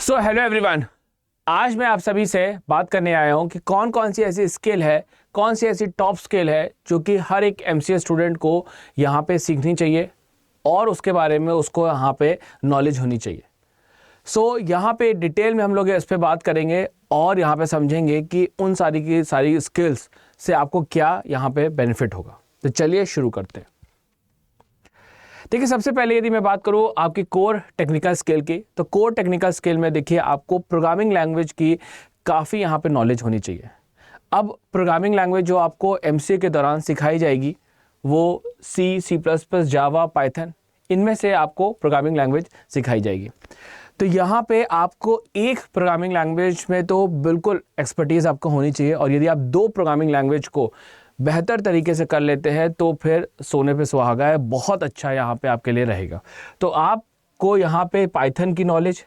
So hello everyone, आज मैं आप सभी से बात करने आया हूं कि कौन कौन सी ऐसी स्किल है, कौन सी ऐसी टॉप स्किल है जो कि हर एक एमसीए स्टूडेंट को यहाँ पे सीखनी चाहिए और उसके बारे में उसको यहाँ पे नॉलेज होनी चाहिए। सो यहाँ पे डिटेल में हम लोग इस पे बात करेंगे और यहाँ पे समझेंगे कि उन सारी की सारी स्किल्स से आपको क्या यहाँ पे बेनिफिट होगा। तो चलिए शुरू करते हैं। देखिए, सबसे पहले यदि मैं बात करूं आपकी कोर टेक्निकल स्किल की, तो कोर टेक्निकल स्किल में देखिए आपको प्रोग्रामिंग लैंग्वेज की काफ़ी यहाँ पे नॉलेज होनी चाहिए। अब प्रोग्रामिंग लैंग्वेज जो आपको एमसीए के दौरान सिखाई जाएगी वो सी++, जावा, पाइथन, इनमें से आपको प्रोग्रामिंग लैंग्वेज सिखाई जाएगी। तो यहाँ पे आपको एक प्रोग्रामिंग लैंग्वेज में तो बिल्कुल एक्सपर्टीज़ आपको होनी चाहिए, और यदि आप दो प्रोग्रामिंग लैंग्वेज को बेहतर तरीके से कर लेते हैं तो फिर सोने पे सुहागा है, बहुत अच्छा यहाँ पे आपके लिए रहेगा। तो आपको यहाँ पे पाइथन की नॉलेज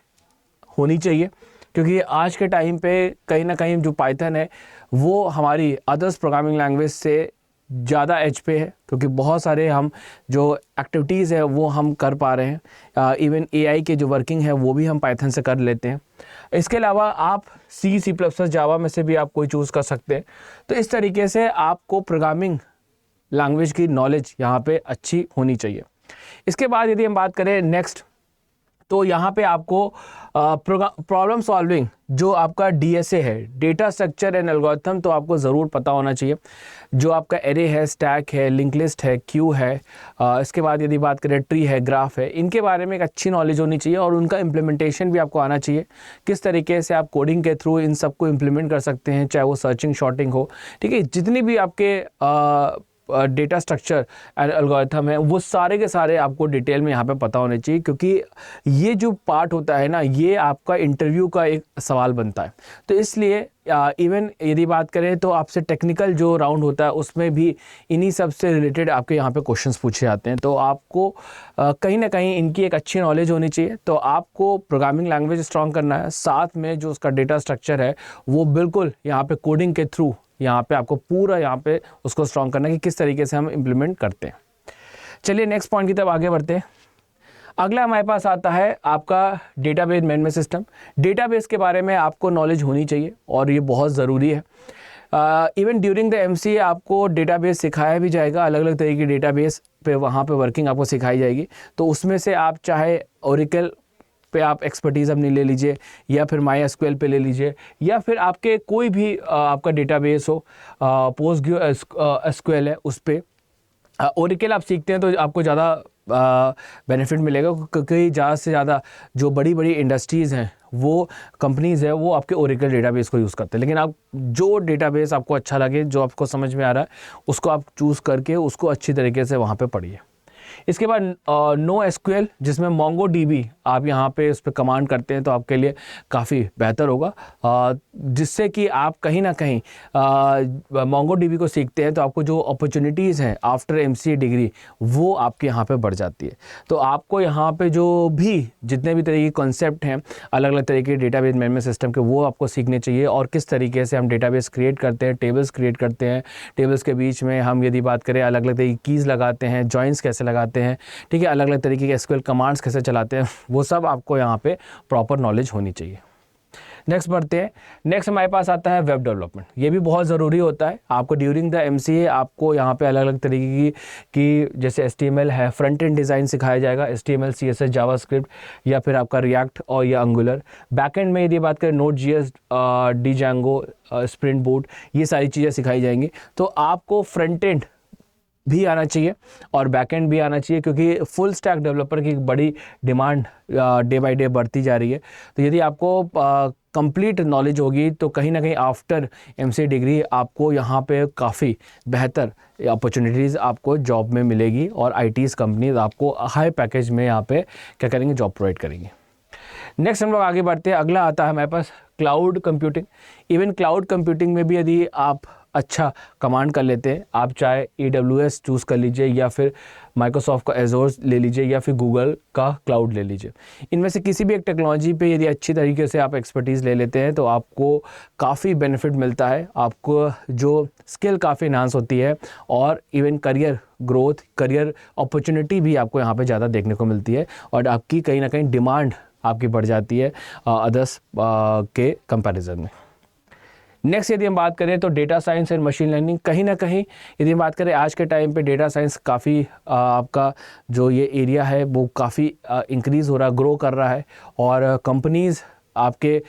होनी चाहिए, क्योंकि आज के टाइम पे कहीं ना कहीं जो पाइथन है वो हमारी अदर्स प्रोग्रामिंग लैंग्वेज से ज़्यादा एज पे है, क्योंकि बहुत सारे हम जो एक्टिविटीज़ है वो हम कर पा रहे हैं। इवन एआई के जो वर्किंग है वो भी हम पाइथन से कर लेते हैं। इसके अलावा आप सी++, जावा में से भी आप कोई चूज़ कर सकते हैं। तो इस तरीके से आपको प्रोग्रामिंग लैंग्वेज की नॉलेज यहाँ पे अच्छी होनी चाहिए। इसके बाद यदि हम बात करें नेक्स्ट, तो यहाँ पे आपको प्रॉब्लम सॉल्विंग जो आपका डीएसए है, डेटा स्ट्रक्चर एंड एल्गोरिथम, तो आपको ज़रूर पता होना चाहिए। जो आपका एरे है, स्टैक है, लिंक लिस्ट है, क्यू है, इसके बाद यदि बात करें ट्री है, ग्राफ है, इनके बारे में एक अच्छी नॉलेज होनी चाहिए और उनका इम्प्लीमेंटेशन भी आपको आना चाहिए। किस तरीके से आप कोडिंग के थ्रू इन सबको इम्प्लीमेंट कर सकते हैं, चाहे वो सर्चिंग, शॉर्टिंग हो, ठीक है। जितनी भी आपके डेटा स्ट्रक्चर एंड एल्गोरिथम है वो सारे के सारे आपको डिटेल में यहाँ पे पता होने चाहिए, क्योंकि ये जो पार्ट होता है ना, ये आपका इंटरव्यू का एक सवाल बनता है। तो इसलिए इवन यदि बात करें तो आपसे टेक्निकल जो राउंड होता है उसमें भी इन्हीं सब से रिलेटेड आपके यहाँ पे क्वेश्चंस पूछे जाते हैं। तो आपको कहीं ना कहीं इनकी एक अच्छी नॉलेज होनी चाहिए। तो आपको प्रोग्रामिंग लैंग्वेज स्ट्रॉन्ग करना है, साथ में जो उसका डेटा स्ट्रक्चर है वो बिल्कुल यहाँ पे कोडिंग के थ्रू यहाँ पे आपको पूरा यहाँ पे उसको स्ट्रॉन्ग करना है कि किस तरीके से हम इम्प्लीमेंट करते हैं। चलिए नेक्स्ट पॉइंट की तरफ आगे बढ़ते हैं। अगला हमारे पास आता है आपका डेटाबेस मैनेजमेंट सिस्टम। डेटाबेस के बारे में आपको नॉलेज होनी चाहिए और ये बहुत ज़रूरी है। इवन ड्यूरिंग द एमसीए आपको डेटाबेस सिखाया भी जाएगा, अलग अलग तरीके के डेटाबेस पे वहाँ पे वर्किंग आपको सिखाई जाएगी। तो उसमें से आप चाहे ओरेकल पे आप एक्सपर्टीज़ अपनी ले लीजिए, या फिर MySQL पे ले लीजिए, या फिर आपके कोई भी आपका डेटाबेस हो, PostgreSQL है उस पर ओरेकल आप सीखते हैं तो आपको ज़्यादा बेनिफिट मिलेगा, क्योंकि ज़्यादा से ज़्यादा जो बड़ी बड़ी इंडस्ट्रीज़ हैं, वो कंपनीज़ है, वो आपके ओरेकल डेटाबेस को यूज़ करते हैं। लेकिन आप जो डेटाबेस आपको अच्छा लगे, जो आपको समझ में आ रहा है, उसको आप चूज़ करके उसको अच्छी तरीके से वहाँ पे पढ़िए। इसके बाद NoSQL, जिसमें MongoDB आप यहाँ पे उस पर कमांड करते हैं, तो आपके लिए काफ़ी बेहतर होगा, जिससे कि आप कहीं ना कहीं MongoDB को सीखते हैं तो आपको जो अपॉर्चुनिटीज़ हैं आफ्टर एमसीए डिग्री वो आपके यहाँ पे बढ़ जाती है। तो आपको यहाँ पे जो भी जितने भी तरह के कॉन्सेप्ट हैं, अलग अलग तरीके के डेटाबेस मैनेजमेंट सिस्टम के, वो आपको सीखने चाहिए। और किस तरीके से हम डेटाबेस क्रिएट करते हैं, टेबल्स क्रिएट करते हैं, टेबल्स के बीच में हम यदि बात करें अलग अलग तरीके की कीज़ लगाते हैं, जॉइंट्स कैसे लगाते हैं, ठीक है, अलग अलग तरीके के SQL कमांड्स कैसे चलाते हैं, वो सब आपको यहाँ पे प्रॉपर नॉलेज होनी चाहिए। नेक्स्ट बढ़ते हैं। नेक्स्ट हमारे पास आता है वेब डेवलपमेंट। ये भी बहुत ज़रूरी होता है आपको ड्यूरिंग द एमसीए। आपको यहाँ पे अलग अलग तरीके की जैसे HTML है, फ्रंट एंड डिज़ाइन सिखाया जाएगा, HTML, CSS, जावास्क्रिप्ट, या फिर आपका रिएक्ट और या एंगुलर। बैकएंड में यदि बात करें Node.js, Django, स्प्रिंग बूट, ये सारी चीज़ें सिखाई जाएंगी। तो आपको फ्रंट एंड भी आना चाहिए और बैकएंड भी आना चाहिए, क्योंकि फुल स्टैक डेवलपर की एक बड़ी डिमांड डे बाय डे बढ़ती जा रही है। तो यदि आपको कंप्लीट नॉलेज होगी तो कहीं ना कहीं आफ्टर एमसीए डिग्री आपको यहाँ पे काफ़ी बेहतर अपॉर्चुनिटीज़ आपको जॉब में मिलेगी, और आईटीज़ कंपनीज आपको हाई पैकेज में यहाँ पे क्या करेंगे, जॉब प्रोवाइड करेंगी। नेक्स्ट हम लोग आगे बढ़ते हैं। अगला आता है हमारे पास cloud computing. Even cloud computing में भी यदि आप अच्छा कमांड कर लेते हैं, आप चाहे AWS चूज़ कर लीजिए, या फिर माइक्रोसॉफ्ट का एजोर ले लीजिए, या फिर गूगल का क्लाउड ले लीजिए। इनमें से किसी भी एक टेक्नोलॉजी पे यदि अच्छी तरीके से आप एक्सपर्टीज़ ले लेते हैं तो आपको काफ़ी बेनिफिट मिलता है, आपको जो स्किल काफ़ी इन्हांस होती है, और even career growth, career opportunity भी आपको यहाँ पे ज़्यादा देखने को मिलती है, और आपकी कहीं ना कहीं डिमांड आपकी बढ़ जाती है अदर्स के कंपैरिजन में। नेक्स्ट यदि हम बात करें तो data science and machine learning, कहीं ना कहीं यदि हम बात करें आज के टाइम पे डेटा साइंस काफ़ी आपका जो ये एरिया है वो काफ़ी इंक्रीज़ हो रहा है, ग्रो कर रहा है। और कंपनीज़ आपके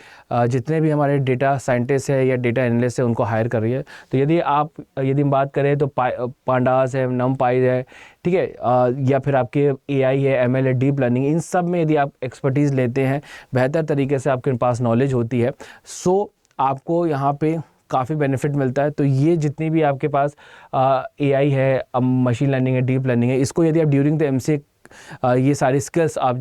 जितने भी हमारे डेटा साइंटिस्ट है या डेटा एनालिस्ट है उनको हायर कर रही है। तो यदि हम बात करें तो पांडास है, नमपाई है, ठीक है, या फिर आपके AI है, ML है, डीप लर्निंग, इन सब में यदि आप एक्सपर्टीज़ लेते हैं, बेहतर तरीके से आपके पास नॉलेज होती है, सो आपको यहाँ पे काफ़ी बेनिफिट मिलता है। तो ये जितनी भी आपके पास AI है, मशीन लर्निंग है, डीप लर्निंग है, इसको यदि आप ड्यूरिंग द MCA ये सारी स्किल्स आप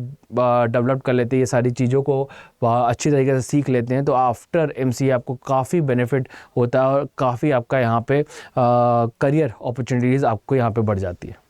डेवलप कर लेते हैं, ये सारी चीज़ों को अच्छी तरीके से सीख लेते हैं, तो आफ्टर MCA आपको काफ़ी बेनिफिट होता है और काफ़ी आपका यहाँ पे करियर अपॉर्चुनिटीज़ आपको यहाँ पे बढ़ जाती है।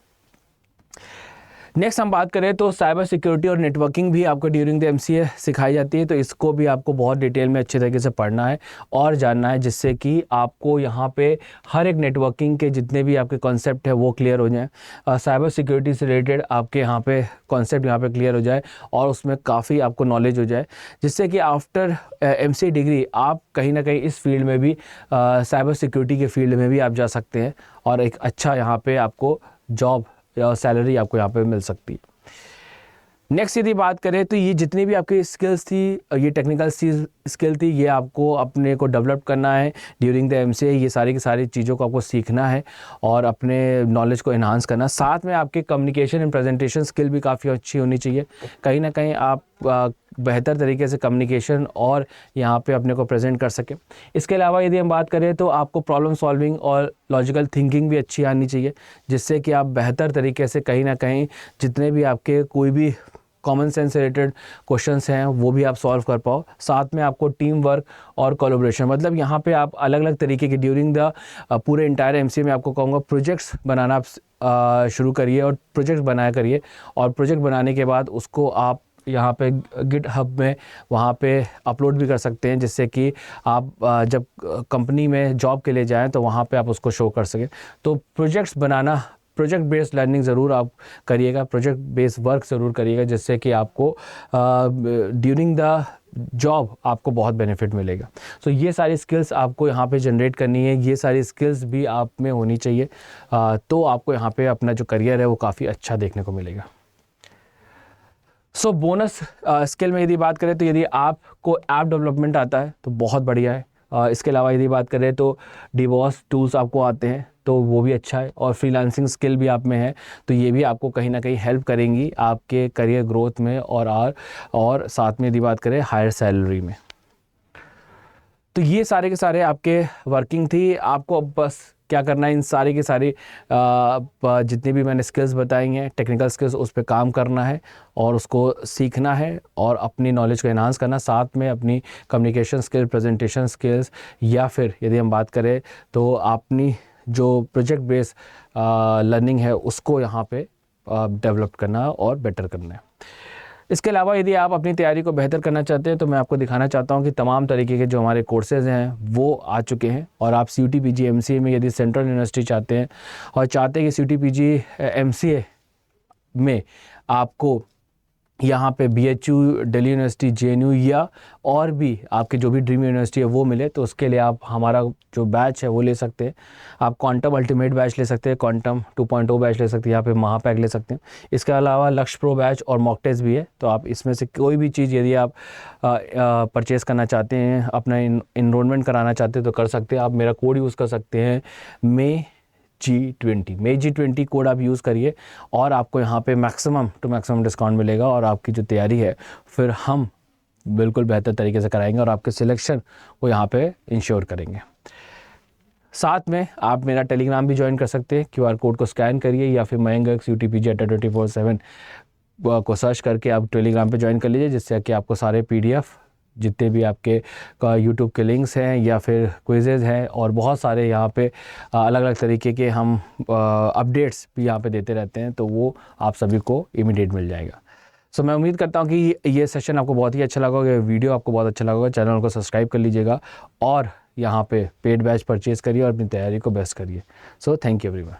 नेक्स्ट हम बात करें तो साइबर सिक्योरिटी और नेटवर्किंग भी आपको ड्यूरिंग द MCA सिखाई जाती है। तो इसको भी आपको बहुत डिटेल में अच्छे तरीके से पढ़ना है और जानना है, जिससे कि आपको यहाँ पे हर एक नेटवर्किंग के जितने भी आपके कॉन्सेप्ट है वो क्लियर हो जाए। साइबर सिक्योरिटी से रिलेटेड आपके यहाँ पे कॉन्सेप्ट यहाँ पे क्लियर हो जाए और उसमें काफ़ी आपको नॉलेज हो जाए, जिससे कि आफ्टर MCA डिग्री आप कहीं ना कहीं इस फील्ड में भी साइबर सिक्योरिटी के फील्ड में भी आप जा सकते हैं और एक अच्छा यहाँ पे आपको जॉब या सैलरी आपको यहाँ पे मिल सकती है। नेक्स्ट यदि बात करें तो ये जितनी भी आपकी स्किल्स थी, ये टेक्निकल स्किल थी, ये आपको अपने को डेवलप करना है ड्यूरिंग द MCA। ये सारी की सारी चीज़ों को आपको सीखना है और अपने नॉलेज को इन्हांस करना। साथ में आपके कम्युनिकेशन एंड प्रेजेंटेशन स्किल भी काफ़ी अच्छी होनी चाहिए। कहीं ना कहीं आप बेहतर तरीके से कम्युनिकेशन और यहाँ पे अपने को प्रेजेंट कर सकें। इसके अलावा यदि हम बात करें तो आपको प्रॉब्लम सॉल्विंग और लॉजिकल थिंकिंग भी अच्छी आनी चाहिए, जिससे कि आप बेहतर तरीके से कहीं ना कहीं जितने भी आपके कोई भी कॉमन सेंस से रिलेटेड क्वेश्चंस हैं वो भी आप सॉल्व कर पाओ। साथ में आपको टीम वर्क और कोलैबोरेशन, मतलब यहाँ पे आप अलग अलग तरीके के ड्यूरिंग द पूरे इंटायर MCA में आपको कहूँगा प्रोजेक्ट्स बनाना शुरू करिए और प्रोजेक्ट बनाया करिए। और प्रोजेक्ट बनाने के बाद उसको आप यहाँ पे GitHub में वहाँ पे अपलोड भी कर सकते हैं, जिससे कि आप जब कंपनी में जॉब के लिए जाएं तो वहाँ पे आप उसको शो कर सकें। तो प्रोजेक्ट्स बनाना, प्रोजेक्ट बेस्ड लर्निंग ज़रूर आप करिएगा, प्रोजेक्ट बेस्ड वर्क ज़रूर करिएगा, जिससे कि आपको ड्यूरिंग द जॉब आपको बहुत बेनिफिट मिलेगा। सो ये सारी स्किल्स आपको यहाँ पे जनरेट करनी है, ये सारी स्किल्स भी आप में होनी चाहिए, तो आपको यहाँ पे अपना जो करियर है वो काफ़ी अच्छा देखने को मिलेगा। सो बोनस स्किल में यदि बात करें तो यदि आपको ऐप डेवलपमेंट आता है तो बहुत बढ़िया है। इसके अलावा यदि बात करें तो DBoss टूल्स आपको आते हैं तो वो भी अच्छा है, और फ्रीलांसिंग स्किल भी आप में है तो ये भी आपको कहीं ना कहीं हेल्प करेंगी आपके करियर ग्रोथ में और साथ में यदि बात करें हायर सैलरी में। तो ये सारे के सारे आपके वर्किंग थी। आपको बस क्या करना है, इन सारे के सारे जितनी भी मैंने स्किल्स बताई हैं, टेक्निकल स्किल्स, उस पर काम करना है और उसको सीखना है और अपनी नॉलेज को एनहांस करना। साथ में अपनी कम्युनिकेशन स्किल, प्रेजेंटेशन स्किल्स, या फिर यदि हम बात करें तो अपनी जो प्रोजेक्ट बेस्ड लर्निंग है उसको यहाँ पे डेवलप करना और बेटर करना है। इसके अलावा यदि आप अपनी तैयारी को बेहतर करना चाहते हैं तो मैं आपको दिखाना चाहता हूं कि तमाम तरीके के जो हमारे कोर्सेज़ हैं वो आ चुके हैं। और आप CUT PG MCA में यदि सेंट्रल यूनिवर्सिटी चाहते हैं और चाहते हैं कि CUT PG MCA में आपको यहाँ पे BHU, दिल्ली यूनिवर्सिटी, JNU या और भी आपके जो भी ड्रीम यूनिवर्सिटी है वो मिले, तो उसके लिए आप हमारा जो बैच है वो ले सकते हैं। आप क्वांटम अल्टीमेट बैच ले सकते हैं, क्वांटम 2.0 बैच ले सकते हैं, यहाँ पे महापैक ले सकते हैं। इसके अलावा लक्ष्य प्रो बैच और मॉक टेस्ट भी है, तो आप इसमें से कोई भी चीज़ यदि आप परचेज़ करना चाहते हैं, अपना इनरोलमेंट कराना चाहते हैं तो कर सकते हैं। आप मेरा कोड यूज़ कर सकते हैं May-G20 कोड आप यूज़ करिए और आपको यहाँ पे मैक्सिमम टू मैक्सिमम डिस्काउंट मिलेगा और आपकी जो तैयारी है फिर हम बिल्कुल बेहतर तरीके से कराएंगे और आपके सिलेक्शन को यहाँ पे इंश्योर करेंगे। साथ में आप मेरा टेलीग्राम भी ज्वाइन कर सकते हैं। QR कोड को स्कैन करिए या फिर मयंक CUT PG 24/7 को सर्च करके आप टेलीग्राम पे ज्वाइन कर लीजिए, जिससे कि आपको सारे PDF जितने भी आपके YouTube के लिंक्स हैं या फिर क्विजेज़ हैं और बहुत सारे यहाँ पे अलग अलग तरीके के हम अपडेट्स भी यहाँ पे देते रहते हैं, तो वो आप सभी को इमीडिएट मिल जाएगा। सो मैं उम्मीद करता हूँ कि ये सेशन आपको बहुत ही अच्छा लगा होगा, वीडियो आपको बहुत अच्छा लगा होगा। चैनल को सब्सक्राइब कर लीजिएगा और यहाँ पे पेड बैच परचेज़ करिए और अपनी तैयारी को बेस्ट करिए। So thank you everyone.